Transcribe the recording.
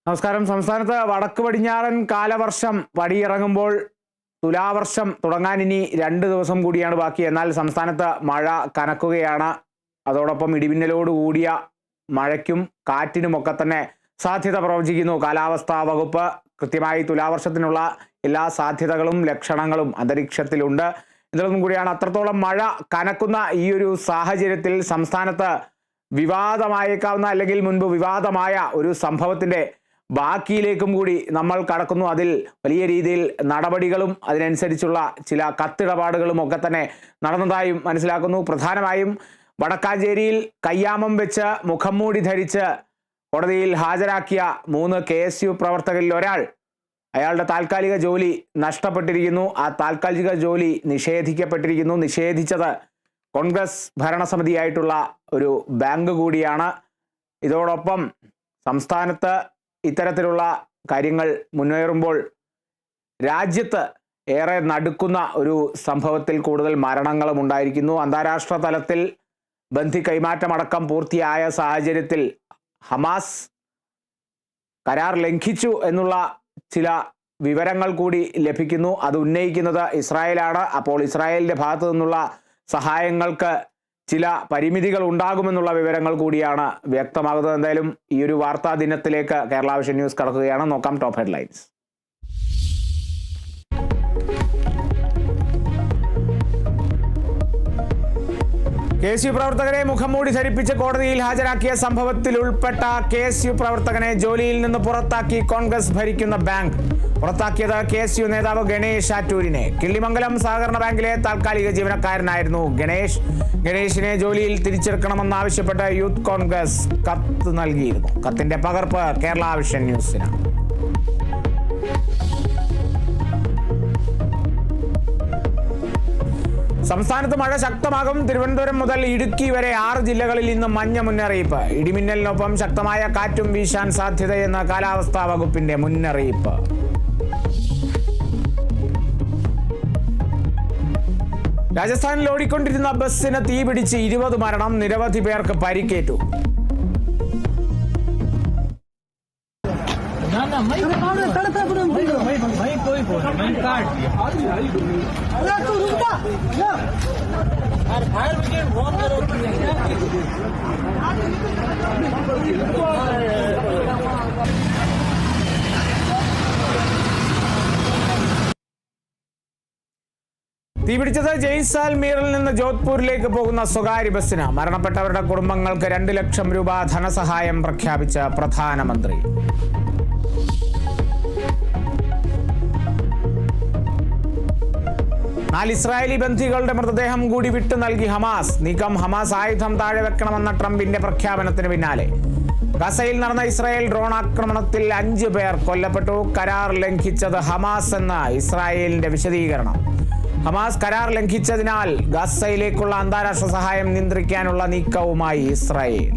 നമസ്കാരം. സംസ്ഥാനത്ത് വടക്ക് പടിഞ്ഞാറൻ കാലവർഷം പടിയിറങ്ങുമ്പോൾ തുലാവർഷം തുടങ്ങാൻ ഇനി 2 ദിവസം കൂടിയാണ് ബാക്കി. എന്നാൽ സംസ്ഥാനത്ത് മഴ കനക്കുകയാണ്. അതോടൊപ്പം ഇടിമിന്നലോട് കൂടിയ മഴയ്ക്കും കാറ്റിനുമൊക്കെ തന്നെ സാധ്യത പ്രവചിക്കുന്നു കാലാവസ്ഥാ വകുപ്പ്. കൃത്യമായി തുലാവർഷത്തിനുള്ള എല്ലാ സാധ്യതകളും ലക്ഷണങ്ങളും അന്തരീക്ഷത്തിലുണ്ട്. ഇതിലൊന്നും കൂടിയാണ് അത്രത്തോളം മഴ കനക്കുന്ന ഈ ഒരു സാഹചര്യത്തിൽ സംസ്ഥാനത്ത് വിവാദമായേക്കാവുന്ന അല്ലെങ്കിൽ മുൻപ് വിവാദമായ ഒരു സംഭവത്തിന്റെ ബാക്കിയിലേക്കും കൂടി നമ്മൾ കടക്കുന്നു. അതിൽ വലിയ രീതിയിൽ നടപടികളും അതിനനുസരിച്ചുള്ള ചില കത്തിടപാടുകളും ഒക്കെ തന്നെ നടന്നതായും മനസ്സിലാക്കുന്നു. പ്രധാനമായും വടക്കാഞ്ചേരിയിൽ കയ്യാമം വെച്ച് മുഖംമൂടി ധരിച്ച് കോടതിയിൽ ഹാജരാക്കിയ 3 KSU പ്രവർത്തകരിൽ ഒരാൾ, അയാളുടെ താൽക്കാലിക ജോലി നഷ്ടപ്പെട്ടിരിക്കുന്നു. ആ താൽക്കാലിക ജോലി നിഷേധിക്കപ്പെട്ടിരിക്കുന്നു. നിഷേധിച്ചത് കോൺഗ്രസ് ഭരണസമിതിയായിട്ടുള്ള ഒരു ബാങ്ക് കൂടിയാണ്. ഇതോടൊപ്പം സംസ്ഥാനത്ത് ഇത്തരത്തിലുള്ള കാര്യങ്ങൾ മുന്നേറുമ്പോൾ രാജ്യത്ത് ഏറെ നടുക്കുന്ന ഒരു സംഭവത്തിൽ കൂടുതൽ മരണങ്ങളും ഉണ്ടായിരിക്കുന്നു. അന്താരാഷ്ട്ര തലത്തിൽ ബന്ധി കൈമാറ്റമടക്കം പൂർത്തിയായ സാഹചര്യത്തിൽ ഹമാസ് കരാർ ലംഘിച്ചു എന്നുള്ള ചില വിവരങ്ങൾ കൂടി ലഭിക്കുന്നു. അത് ഉന്നയിക്കുന്നത് ഇസ്രായേലാണ്. അപ്പോൾ ഇസ്രായേലിന്റെ ഭാഗത്തു നിന്നുള്ള സഹായങ്ങൾക്ക് ചില പരിമിതികൾ ഉണ്ടാകുമെന്നുള്ള വിവരങ്ങൾ കൂടിയാണ് വ്യക്തമാകുന്നത്. എന്തായാലും ഈ ഒരു വാർത്താ ദിനത്തിലേക്ക് കേരള വിഷൻ ന്യൂസ് കടക്കുകയാണ്. നോക്കാം ടോപ്പ് ഹെഡ്ലൈൻസ്. KSU പ്രവർത്തകരെ മുഖംമൂടി ധരിപ്പിച്ച് കോടതിയിൽ ഹാജരാക്കിയ സംഭവത്തിൽ ഉൾപ്പെട്ട KSU പ്രവർത്തകനെ ജോലിയിൽ നിന്ന് പുറത്താക്കി കോൺഗ്രസ് ഭരിക്കുന്ന ബാങ്ക്. പുറത്താക്കിയത് KSU നേതാവ് ഗണേഷ് ആറ്റൂരിനെ. കിള്ളിമംഗലം സഹകരണ ബാങ്കിലെ താൽക്കാലിക ജീവനക്കാരനായിരുന്നു ഗണേഷിനെ ജോലിയിൽ തിരിച്ചെടുക്കണമെന്നാവശ്യപ്പെട്ട് യൂത്ത് കോൺഗ്രസ് കത്ത് നൽകിയിരുന്നു. കത്തിന്റെ പകർപ്പ് കേരള വിഷൻ ന്യൂസിന്. സംസ്ഥാനത്ത് മഴ ശക്തമാകും. തിരുവനന്തപുരം മുതൽ ഇടുക്കി വരെ 6 ജില്ലകളിൽ ഇന്ന് മഞ്ഞ മുന്നറിയിപ്പ്. ഇടിമിന്നലിനൊപ്പം ശക്തമായ കാറ്റും വീശാൻ സാധ്യതയെന്ന് കാലാവസ്ഥാ വകുപ്പിന്റെ മുന്നറിയിപ്പ്. രാജസ്ഥാനിൽ ഓടിക്കൊണ്ടിരുന്ന ബസ്സിന് തീപിടിച്ച് 20 മരണം, നിരവധി പേർക്ക് പരിക്കേറ്റു. തീപിടിച്ചത് ജയ്സാൽമീറിൽ നിന്ന് ജോധ്പൂരിലേക്ക് പോകുന്ന സ്വകാര്യ ബസ്സിന്. മരണപ്പെട്ടവരുടെ കുടുംബങ്ങൾക്ക് 2 ലക്ഷം രൂപ ധനസഹായം പ്രഖ്യാപിച്ച പ്രധാനമന്ത്രി. ഇസ്രായേലി ബന്ധികളുടെ മൃതദേഹം കൂടി വിട്ടു നൽകി ഹമാസ്. നീക്കം ഹമാസ് ആയുധം താഴെ വെക്കണമെന്ന ട്രംപിന്റെ പ്രഖ്യാപനത്തിന് പിന്നാലെ. ഗസയിൽ നടന്ന ഇസ്രായേൽ ഡ്രോൺ ആക്രമണത്തിൽ 5 പേർ കൊല്ലപ്പെട്ടു. കരാർ ലംഘിച്ചത് ഹമാസ് എന്ന ഇസ്രായേലിന്റെ വിശദീകരണം. ഹമാസ് കരാർ ലംഘിച്ചതിനാൽ ഗസയിലേക്കുള്ള അന്താരാഷ്ട്ര സഹായം നിയന്ത്രിക്കാനുള്ള നീക്കവുമായി ഇസ്രായേൽ.